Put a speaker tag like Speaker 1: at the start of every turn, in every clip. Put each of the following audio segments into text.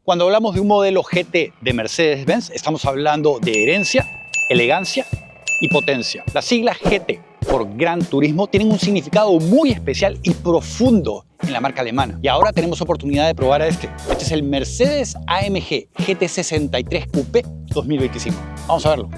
Speaker 1: Cuando hablamos de un modelo GT de Mercedes-Benz, estamos hablando de herencia, elegancia y potencia. Las siglas GT por Gran Turismo tienen un significado muy especial y profundo en la marca alemana. Y ahora tenemos oportunidad de probar a este. Este es el Mercedes-AMG GT63 Coupé 2025. Vamos a verlo.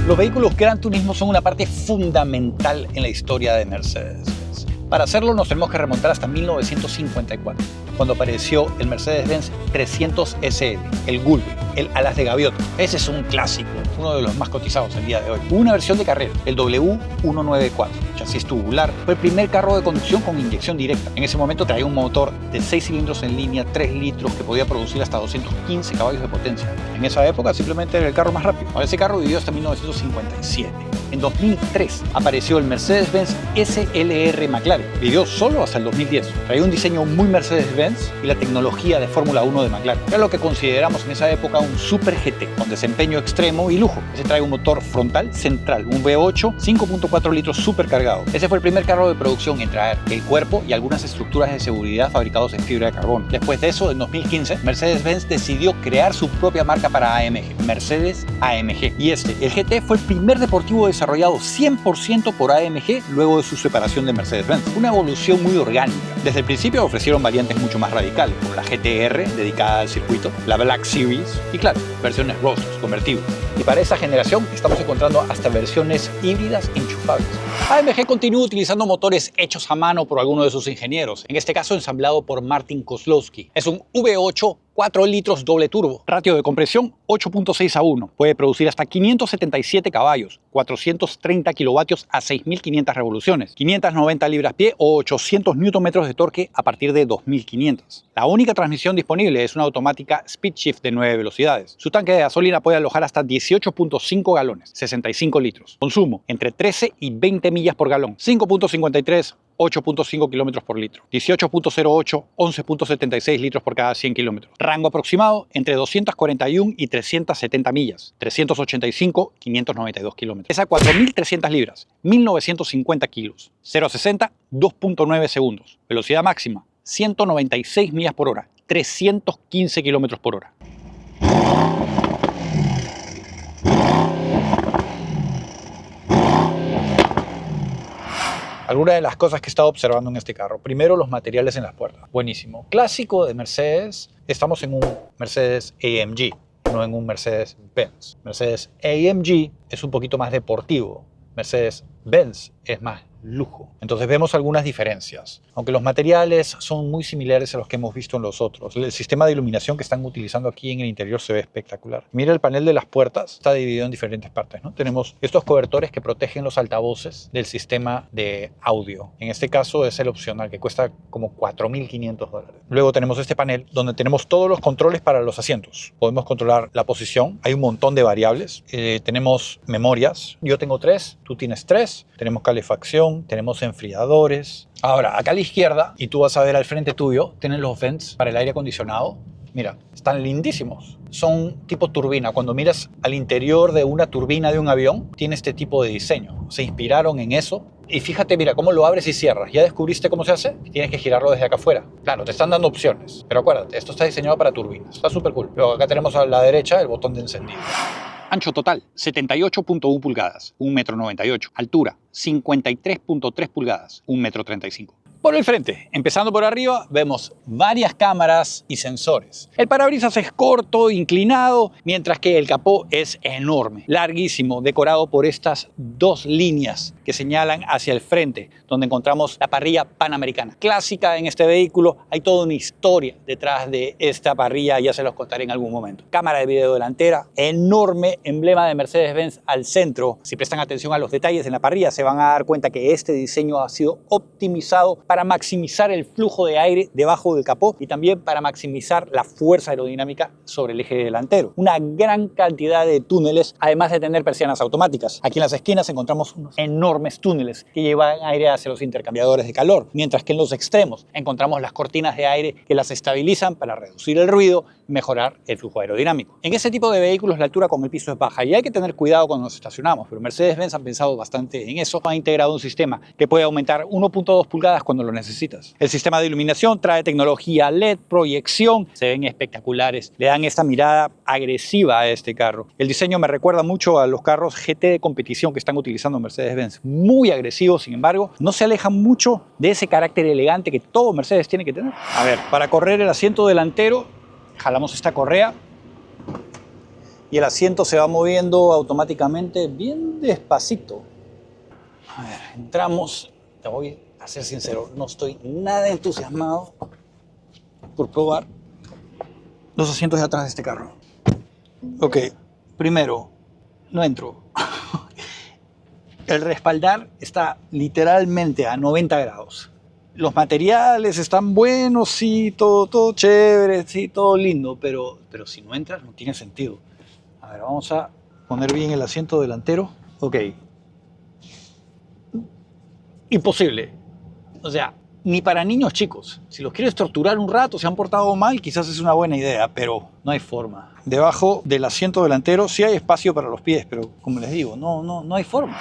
Speaker 1: Los vehículos Gran Turismo son una parte fundamental en la historia de Mercedes-Benz. Para hacerlo nos tenemos que remontar hasta 1954, cuando apareció el Mercedes-Benz 300 SL, el Gullwing, el alas de gaviota. Ese es un clásico, uno de los más cotizados el día de hoy. Hubo una versión de carrera, el W194, chasis tubular. Fue el primer carro de conducción con inyección directa. En ese momento traía un motor de 6 cilindros en línea, 3 litros, que podía producir hasta 215 caballos de potencia. En esa época simplemente era el carro más rápido. Ahora ese carro vivió hasta 1957. En 2003 apareció el Mercedes-Benz SLR McLaren. Vivió solo hasta el 2010. Traía un diseño muy Mercedes-Benz y la tecnología de Fórmula 1 de McLaren. Era lo que consideramos en esa época un Super GT, con desempeño extremo y lujo. Ese trae un motor frontal central, un V8 5.4 litros supercargado. Ese fue el primer carro de producción en traer el cuerpo y algunas estructuras de seguridad fabricados en fibra de carbono. Después de eso, en 2015, Mercedes-Benz decidió crear su propia marca para AMG, Mercedes-AMG. Y el GT fue el primer deportivo desarrollado 100% por AMG luego de su separación de Mercedes-Benz. Una evolución muy orgánica. Desde el principio ofrecieron variantes mucho más radicales, como la GTR, dedicada al circuito, la Black Series y, claro, versiones Roadsters, convertibles. Y para esa generación estamos encontrando hasta versiones híbridas enchufables. AMG continúa utilizando motores hechos a mano por algunos de sus ingenieros, en este caso ensamblado por Martin Kozlowski. Es un V8 4 litros doble turbo. Ratio de compresión 8.6 a 1. Puede producir hasta 577 caballos, 430 kilovatios a 6.500 revoluciones, 590 libras-pie o 800 Nm de torque a partir de 2.500. La única transmisión disponible es una automática Speed Shift de 9 velocidades. Su tanque de gasolina puede alojar hasta 18.5 galones, 65 litros. Consumo entre 13 y 20 millas por galón, 5.53, 8.5 kilómetros por litro, 18.08, 11.76 litros por cada 100 kilómetros. Rango aproximado entre 241 y 370 millas, 385, 592 kilómetros. Pesa 4.300 libras, 1.950 kilos, 0 a 60, 2.9 segundos. Velocidad máxima, 196 millas por hora, 315 kilómetros por hora. Algunas de las cosas que he estado observando en este carro. Primero, los materiales en las puertas. Buenísimo. Clásico de Mercedes, estamos en un Mercedes AMG, no en un Mercedes-Benz. Mercedes AMG es un poquito más deportivo. Mercedes-Benz es más lujo. Entonces vemos algunas diferencias. Aunque los materiales son muy similares a los que hemos visto en los otros. El sistema de iluminación que están utilizando aquí en el interior se ve espectacular. Mira el panel de las puertas, está dividido en diferentes partes, ¿no? Tenemos estos cobertores que protegen los altavoces del sistema de audio. En este caso es el opcional, que cuesta como $4.500. Luego tenemos este panel donde tenemos todos los controles para los asientos. Podemos controlar la posición, hay un montón de variables. Tenemos memorias, yo tengo 3, tú tienes 3. Tenemos calefacción, tenemos enfriadores. Ahora, acá a la izquierda, y tú vas a ver al frente tuyo, tienen los vents para el aire acondicionado. Mira, están lindísimos. Son tipo turbina. Cuando miras al interior de una turbina de un avión, tiene este tipo de diseño. Se inspiraron en eso. Y fíjate, mira, cómo lo abres y cierras. ¿Ya descubriste cómo se hace? Tienes que girarlo desde acá afuera. Claro, te están dando opciones. Pero acuérdate, esto está diseñado para turbinas. Está súper cool. Luego acá tenemos a la derecha el botón de encendido. Ancho total, 78.1 pulgadas, 1,98 m. Altura, 53.3 pulgadas, 1,35 m. Por el frente, empezando por arriba, vemos varias cámaras y sensores. El parabrisas es corto, inclinado, mientras que el capó es enorme, larguísimo, decorado por estas dos líneas que señalan hacia el frente, donde encontramos la parrilla panamericana. Clásica en este vehículo, hay toda una historia detrás de esta parrilla, ya se los contaré en algún momento. Cámara de video delantera, enorme emblema de Mercedes-Benz al centro. Si prestan atención a los detalles en la parrilla, se van a dar cuenta que este diseño ha sido optimizado para para maximizar el flujo de aire debajo del capó y también para maximizar la fuerza aerodinámica sobre el eje delantero. Una gran cantidad de túneles, además de tener persianas automáticas. Aquí en las esquinas encontramos unos enormes túneles que llevan aire hacia los intercambiadores de calor, mientras que en los extremos encontramos las cortinas de aire que las estabilizan para reducir el ruido y mejorar el flujo aerodinámico. En ese tipo de vehículos la altura con el piso es baja y hay que tener cuidado cuando nos estacionamos, pero Mercedes-Benz han pensado bastante en eso. Ha integrado un sistema que puede aumentar 1.2 pulgadas cuando lo necesitas. El sistema de iluminación trae tecnología LED, proyección, se ven espectaculares, le dan esta mirada agresiva a este carro. El diseño me recuerda mucho a los carros GT de competición que están utilizando Mercedes-Benz, muy agresivos, sin embargo, no se alejan mucho de ese carácter elegante que todo Mercedes tiene que tener. A ver, para correr el asiento delantero, jalamos esta correa y el asiento se va moviendo automáticamente bien despacito. A ver, entramos, te voy a ser sincero, no estoy nada entusiasmado por probar los asientos de atrás de este carro. Ok, primero, no entro. El respaldar está literalmente a 90 grados. Los materiales están buenos, sí, todo chévere, sí, todo lindo, pero si no entras no tiene sentido. A ver, vamos a poner bien el asiento delantero. Ok. Imposible. O sea, ni para niños chicos. Si los quieres torturar un rato, se han portado mal, quizás es una buena idea, pero no hay forma. Debajo del asiento delantero sí hay espacio para los pies, pero como les digo, no hay forma.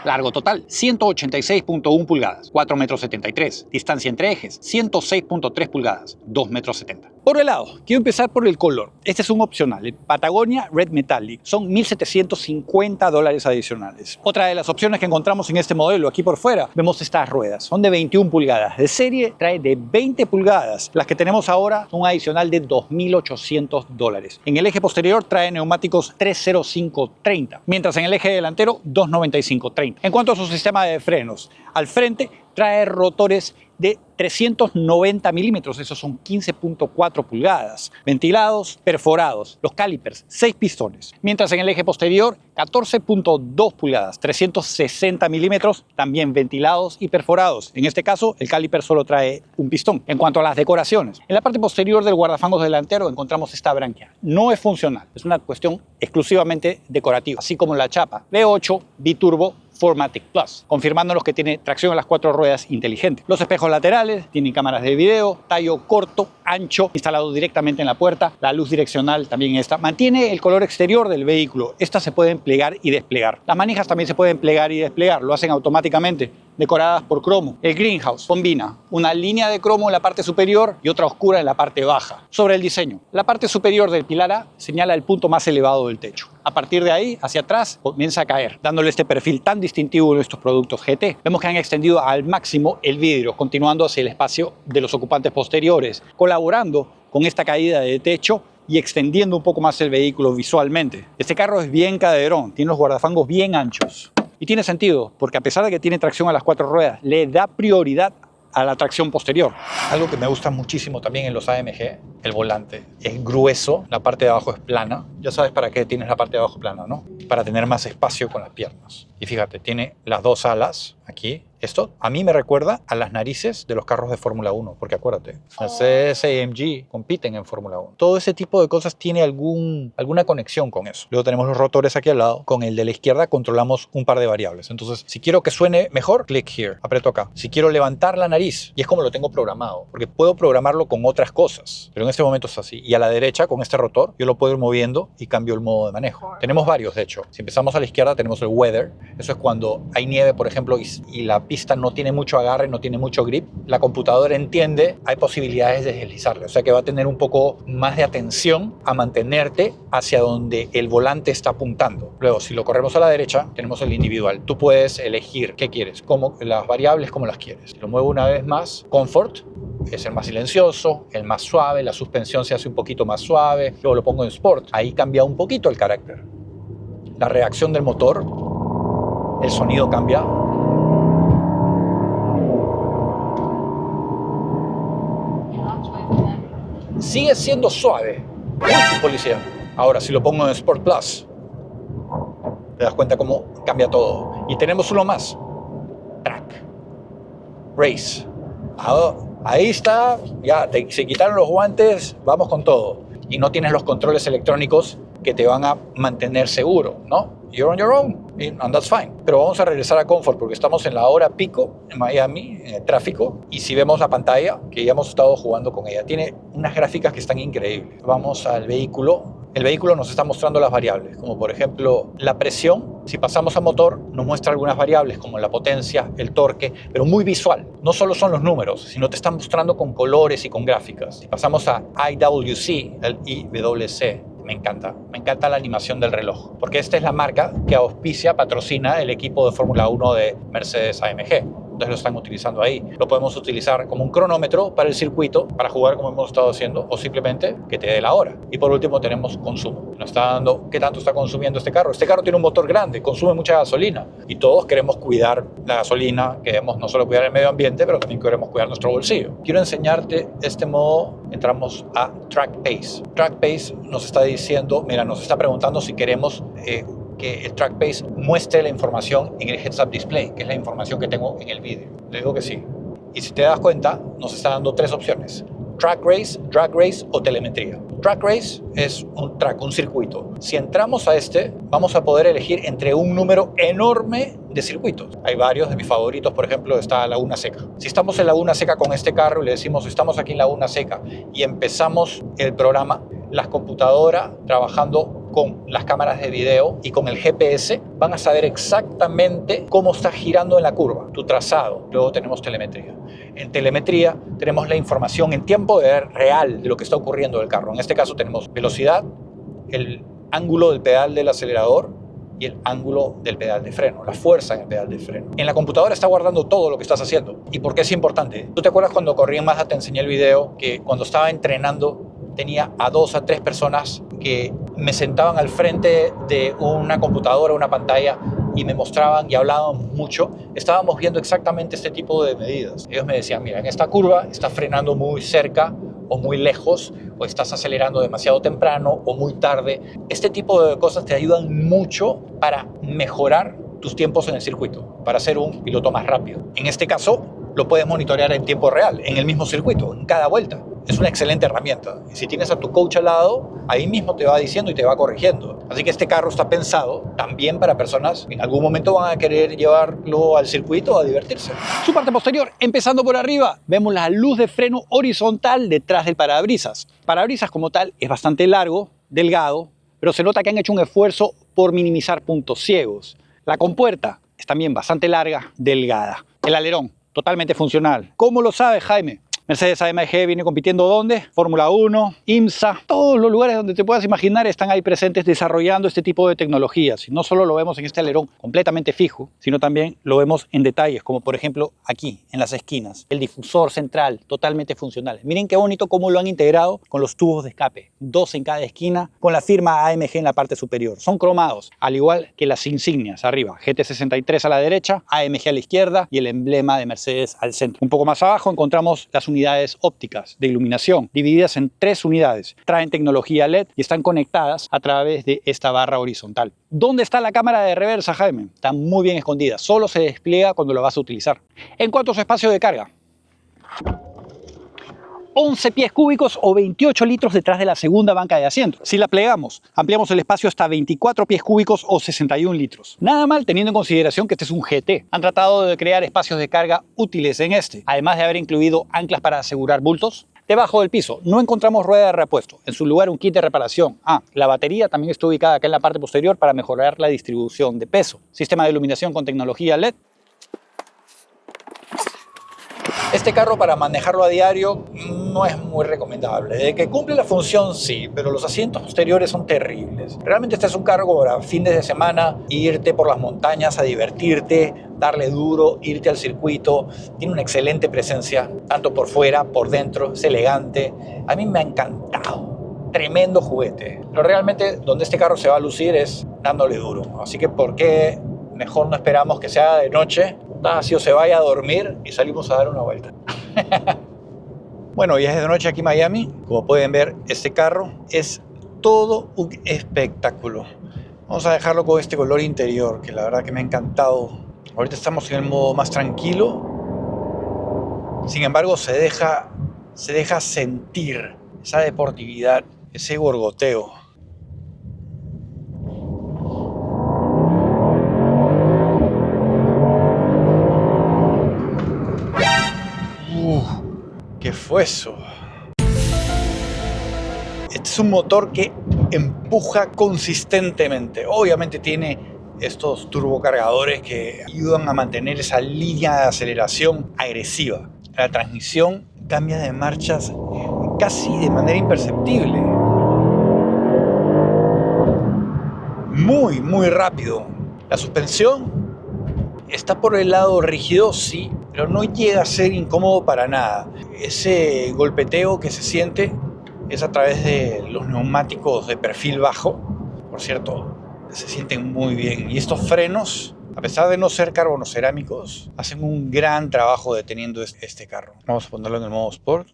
Speaker 1: Largo total, 186.1 pulgadas, 4,73 metros. Distancia entre ejes, 106.3 pulgadas, 2,70 metros. Por el lado, quiero empezar por el color. Este es un opcional, el Patagonia Red Metallic. Son $1,750 adicionales. Otra de las opciones que encontramos en este modelo, aquí por fuera, vemos estas ruedas. Son de 21 pulgadas. De serie trae de 20 pulgadas. Las que tenemos ahora son un adicional de $2,800. En el eje posterior trae neumáticos 305/30, mientras en el eje delantero 295/30. En cuanto a su sistema de frenos, al frente trae rotores de 390 milímetros, esos son 15.4 pulgadas, ventilados, perforados, los calipers, 6 pistones, mientras en el eje posterior 14.2 pulgadas, 360 milímetros, también ventilados y perforados. En este caso, el caliper solo trae un pistón. En cuanto a las decoraciones, en la parte posterior del guardafangos delantero encontramos esta branquia. No es funcional, es una cuestión exclusivamente decorativa, así como la chapa V8 Biturbo 4MATIC Plus, confirmándonos que tiene tracción a las 4 ruedas inteligente. Los espejos laterales tienen cámaras de video, tallo corto, ancho, instalado directamente en la puerta. La luz direccional también está. Mantiene el color exterior del vehículo. Estas se pueden plegar y desplegar. Las manijas también se pueden plegar y desplegar. Lo hacen automáticamente, decoradas por cromo. El greenhouse combina una línea de cromo en la parte superior y otra oscura en la parte baja. Sobre el diseño, la parte superior del pilar A señala el punto más elevado del techo. A partir de ahí, hacia atrás, comienza a caer, dándole este perfil tan distintivo de estos productos GT. Vemos que han extendido al máximo el vidrio, continuando hacia el espacio de los ocupantes posteriores, colaborando con esta caída de techo y extendiendo un poco más el vehículo visualmente. Este carro es bien caderón, tiene los guardafangos bien anchos. Y tiene sentido, porque a pesar de que tiene tracción a las 4 ruedas, le da prioridad a la tracción posterior. Algo que me gusta muchísimo también en los AMG, el volante es grueso, la parte de abajo es plana. Ya sabes para qué tienes la parte de abajo plana, ¿no? Para tener más espacio con las piernas. Y fíjate, tiene las 2 alas aquí. Esto a mí me recuerda a las narices de los carros de Fórmula 1, porque acuérdate, Mercedes y AMG compiten en Fórmula 1. Todo ese tipo de cosas tiene alguna conexión con eso. Luego tenemos los rotores aquí al lado. Con el de la izquierda controlamos un par de variables. Entonces, si quiero que suene mejor, click here, aprieto acá. Si quiero levantar la nariz, y es como lo tengo programado, porque puedo programarlo con otras cosas, pero en este momento es así. Y a la derecha, con este rotor, yo lo puedo ir moviendo y cambio el modo de manejo. Tenemos varios, de hecho. Si empezamos a la izquierda, tenemos el weather. Eso es cuando hay nieve, por ejemplo, y la pista no tiene mucho agarre, no tiene mucho grip. La computadora entiende, hay posibilidades de deslizarle. O sea que va a tener un poco más de atención a mantenerte hacia donde el volante está apuntando. Luego, si lo corremos a la derecha, tenemos el individual. Tú puedes elegir qué quieres, las variables como las quieres. Si lo muevo una vez más, Comfort es el más silencioso, el más suave, la suspensión se hace un poquito más suave. Luego lo pongo en Sport, ahí cambia un poquito el carácter. La reacción del motor, el sonido cambia. Sigue siendo suave. Policía. Ahora, si lo pongo en Sport Plus, te das cuenta cómo cambia todo. Y tenemos uno más. Track. Race. Ahí está, ya se quitaron los guantes, vamos con todo. Y no tienes los controles electrónicos que te van a mantener seguro, ¿no? You're on your own, and that's fine. Pero vamos a regresar a Comfort porque estamos en la hora pico en Miami, en el tráfico. Y si vemos la pantalla, que ya hemos estado jugando con ella, tiene unas gráficas que están increíbles. Vamos al vehículo. El vehículo nos está mostrando las variables, como por ejemplo la presión. Si pasamos a motor, nos muestra algunas variables como la potencia, el torque, pero muy visual. No solo son los números, sino te están mostrando con colores y con gráficas. Si pasamos a IWC, el IWC, me encanta la animación del reloj, porque esta es la marca que auspicia, patrocina el equipo de Fórmula 1 de Mercedes-AMG. Entonces lo están utilizando ahí. Lo podemos utilizar como un cronómetro para el circuito, para jugar como hemos estado haciendo, o simplemente que te dé la hora. Y por último tenemos consumo. Nos está dando qué tanto está consumiendo este carro. Este carro tiene un motor grande, consume mucha gasolina. Y todos queremos cuidar la gasolina, queremos no solo cuidar el medio ambiente, pero también queremos cuidar nuestro bolsillo. Quiero enseñarte este modo. Entramos a Track Pace. Track Pace nos está diciendo, mira, nos está preguntando si queremos que el Track Pace muestre la información en el Heads-Up Display, que es la información que tengo en el vídeo. Le digo que sí. Y si te das cuenta, nos está dando tres opciones: Track Race, Drag Race o telemetría. Track Race es un circuito. Si entramos a este, vamos a poder elegir entre un número enorme de circuitos. Hay varios de mis favoritos, por ejemplo, está Laguna Seca. Si estamos en Laguna Seca con este carro y le decimos estamos aquí en Laguna Seca y empezamos el programa, las computadoras trabajando con las cámaras de video y con el GPS van a saber exactamente cómo está girando en la curva, tu trazado. Luego tenemos telemetría. En telemetría tenemos la información en tiempo real de lo que está ocurriendo del carro. En este caso tenemos velocidad, el ángulo del pedal del acelerador y el ángulo del pedal de freno, la fuerza en el pedal de freno. En la computadora está guardando todo lo que estás haciendo. ¿Y por qué es importante? ¿Tú te acuerdas cuando corrí en Mazda, te enseñé el video, que cuando estaba entrenando tenía a 2 a 3 personas que me sentaban al frente de una computadora, una pantalla, y me mostraban y hablábamos mucho? Estábamos viendo exactamente este tipo de medidas. Ellos me decían, mira, en esta curva estás frenando muy cerca o muy lejos, o estás acelerando demasiado temprano o muy tarde. Este tipo de cosas te ayudan mucho para mejorar tus tiempos en el circuito, para ser un piloto más rápido. En este caso, lo puedes monitorear en tiempo real, en el mismo circuito, en cada vuelta. Es una excelente herramienta. Y si tienes a tu coach al lado, ahí mismo te va diciendo y te va corrigiendo. Así que este carro está pensado también para personas que en algún momento van a querer llevarlo al circuito a divertirse. Su parte posterior, empezando por arriba, vemos la luz de freno horizontal detrás del parabrisas. Parabrisas como tal es bastante largo, delgado, pero se nota que han hecho un esfuerzo por minimizar puntos ciegos. La compuerta es también bastante larga, delgada. El alerón, totalmente funcional. ¿Cómo lo sabes, Jaime? Mercedes-AMG viene compitiendo ¿dónde? Fórmula 1, IMSA, todos los lugares donde te puedas imaginar están ahí presentes desarrollando este tipo de tecnologías. Y no solo lo vemos en este alerón completamente fijo, sino también lo vemos en detalles, como por ejemplo aquí, en las esquinas. El difusor central, totalmente funcional. Miren qué bonito cómo lo han integrado con los tubos de escape. 2 en cada esquina, con la firma AMG en la parte superior. Son cromados, al igual que las insignias arriba. GT63 a la derecha, AMG a la izquierda y el emblema de Mercedes al centro. Un poco más abajo encontramos las unidades ópticas de iluminación, divididas en 3 unidades. Traen tecnología LED y están conectadas a través de esta barra horizontal. ¿Dónde está la cámara de reversa, Jaime? Está muy bien escondida, solo se despliega cuando lo vas a utilizar. En cuanto a su espacio de carga, 11 pies cúbicos o 28 litros detrás de la segunda banca de asiento. Si la plegamos, ampliamos el espacio hasta 24 pies cúbicos o 61 litros. Nada mal teniendo en consideración que este es un GT. Han tratado de crear espacios de carga útiles en este, además de haber incluido anclas para asegurar bultos. Debajo del piso no encontramos rueda de repuesto, en su lugar un kit de reparación. La batería también está ubicada acá en la parte posterior para mejorar la distribución de peso. Sistema de iluminación con tecnología LED. Este carro para manejarlo a diario no es muy recomendable. De que cumple la función sí, pero los asientos posteriores son terribles. Realmente este es un carro para fines de semana, irte por las montañas a divertirte, darle duro, irte al circuito. Tiene una excelente presencia, tanto por fuera, por dentro, es elegante. A mí me ha encantado. Tremendo juguete. Pero realmente donde este carro se va a lucir es dándole duro. Así que ¿por qué mejor no esperamos que sea de noche? Tacio se vaya a dormir y salimos a dar una vuelta. Bueno, ya es de noche aquí en Miami. Como pueden ver, este carro es todo un espectáculo. Vamos a dejarlo con este color interior, que la verdad que me ha encantado. Ahorita estamos en el modo más tranquilo. Sin embargo, se deja sentir esa deportividad, ese gorgoteo. ¿Qué fue eso? Este es un motor que empuja consistentemente. Obviamente tiene estos turbocargadores que ayudan a mantener esa línea de aceleración agresiva. La transmisión cambia de marchas casi de manera imperceptible. Muy rápido. La suspensión está por el lado rígido, sí, pero no llega a ser incómodo para nada. Ese golpeteo que se siente es a través de los neumáticos de perfil bajo. Por cierto, se sienten muy bien. Y estos frenos, a pesar de no ser carbonocerámicos, hacen un gran trabajo deteniendo este carro. Vamos a ponerlo en el modo Sport.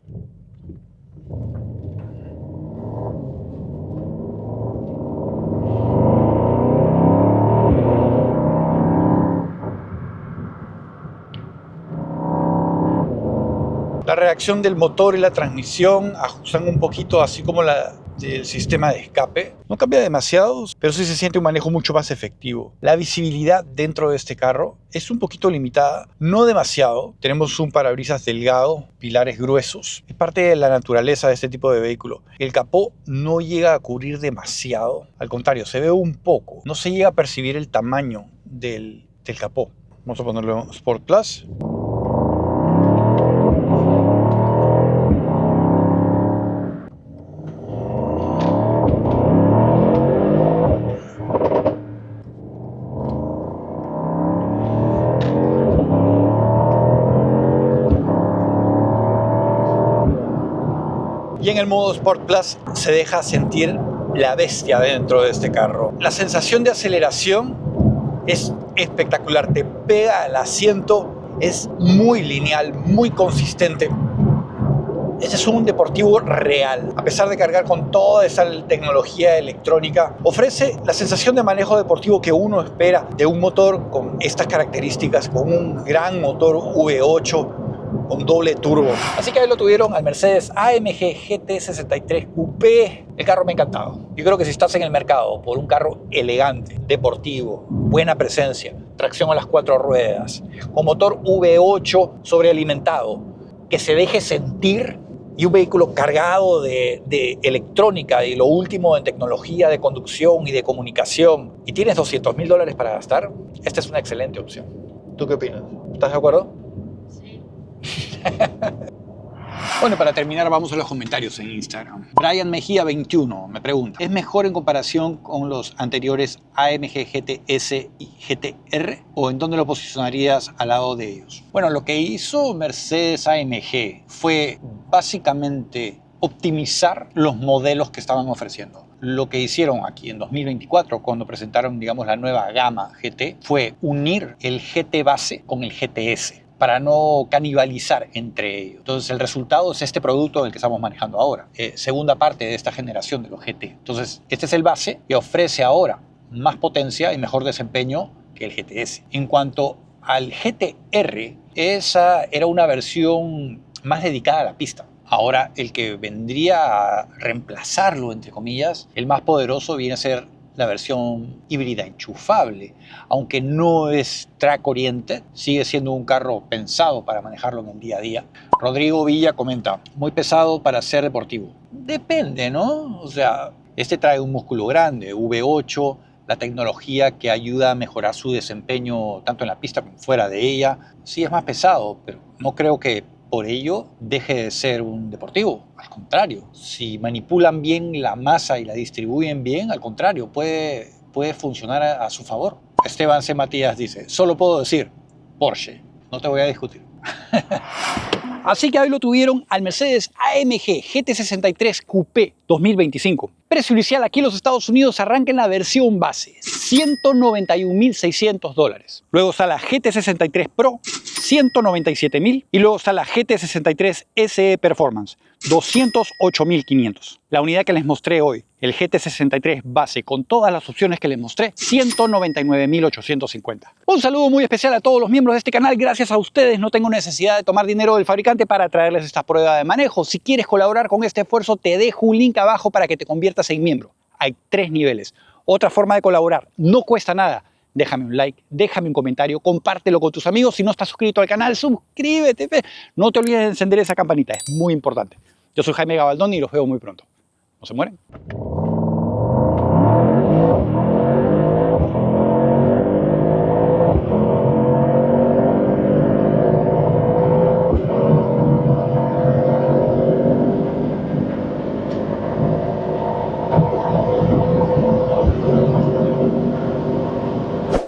Speaker 1: La reacción del motor y la transmisión ajustan un poquito, así como la del sistema de escape. No cambia demasiado, pero sí se siente un manejo mucho más efectivo. La visibilidad dentro de este carro es un poquito limitada, no demasiado. Tenemos un parabrisas delgado, pilares gruesos. Es parte de la naturaleza de este tipo de vehículo. El capó no llega a cubrir demasiado. Al contrario, se ve un poco. No se llega a percibir el tamaño del capó. Vamos a ponerlo en Sport Plus. Y en el modo Sport Plus se deja sentir la bestia dentro de este carro. La sensación de aceleración es espectacular, te pega al asiento, es muy lineal, muy consistente. Este es un deportivo real. A pesar de cargar con toda esa tecnología electrónica, ofrece la sensación de manejo deportivo que uno espera de un motor con estas características, con un gran motor V8 con doble turbo. Así que ahí lo tuvieron al Mercedes AMG GT63 Coupé. El carro me ha encantado. Yo creo que si estás en el mercado por un carro elegante, deportivo, buena presencia, tracción a las 4 ruedas, con motor V8 sobrealimentado, que se deje sentir, y un vehículo cargado de electrónica y lo último en tecnología de conducción y de comunicación, y tienes $200,000 para gastar, esta es una excelente opción. ¿Tú qué opinas? ¿Estás de acuerdo? Bueno, para terminar vamos a los comentarios en Instagram. Brian Mejía 21 me pregunta: ¿es mejor en comparación con los anteriores AMG GTS y GTR? ¿O en dónde lo posicionarías al lado de ellos? Bueno, lo que hizo Mercedes AMG fue básicamente optimizar los modelos que estaban ofreciendo. Lo que hicieron aquí en 2024, cuando presentaron, digamos, la nueva gama GT, fue unir el GT base con el GTS, para no canibalizar entre ellos. Entonces el resultado es este producto del que estamos manejando ahora, segunda parte de esta generación de los GT. Entonces este es el base que ofrece ahora más potencia y mejor desempeño que el GTS. En cuanto al GTR, esa era una versión más dedicada a la pista. Ahora el que vendría a reemplazarlo, entre comillas, el más poderoso, viene a ser la versión híbrida enchufable. Aunque no es track oriented, sigue siendo un carro pensado para manejarlo en el día a día. Rodrigo Villa comenta: muy pesado para ser deportivo. Depende, ¿no? O sea, este trae un músculo grande, V8, la tecnología que ayuda a mejorar su desempeño tanto en la pista como fuera de ella. Sí es más pesado, pero no creo que por ello deje de ser un deportivo. Al contrario, si manipulan bien la masa y la distribuyen bien, al contrario, puede funcionar a su favor. Esteban C. Matías dice: solo puedo decir Porsche, no te voy a discutir. Así que ahí lo tuvieron al Mercedes AMG GT63 Coupé 2025. Precio inicial aquí en los Estados Unidos arranca en la versión base, $191,600. Luego está la GT63 Pro, $197,000. Y luego está la GT63 SE Performance, 208.500. La unidad que les mostré hoy, el GT63 base con todas las opciones que les mostré, 199.850. Un saludo muy especial a todos los miembros de este canal. Gracias a ustedes no tengo necesidad de tomar dinero del fabricante para traerles esta prueba de manejo. Si quieres colaborar con este esfuerzo, te dejo un link abajo para que te conviertas en miembro. Hay 3 niveles. Otra forma de colaborar, no cuesta nada. Déjame un like, déjame un comentario, compártelo con tus amigos. Si no estás suscrito al canal, suscríbete. No te olvides de encender esa campanita, es muy importante. Yo soy Jaime Gabaldón y los veo muy pronto. ¿No se mueren?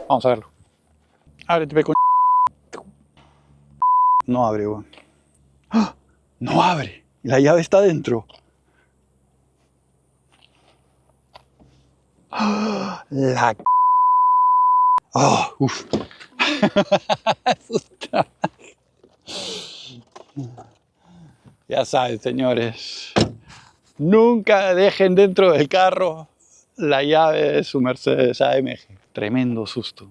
Speaker 1: Vamos a verlo. Ábrete, peco. No abre, weón. ¡Ah! No abre. La llave está dentro. ¡Ah! La... ¡Oh! ¡Uf! Ya saben, señores. Nunca dejen dentro del carro la llave de su Mercedes AMG. Tremendo susto.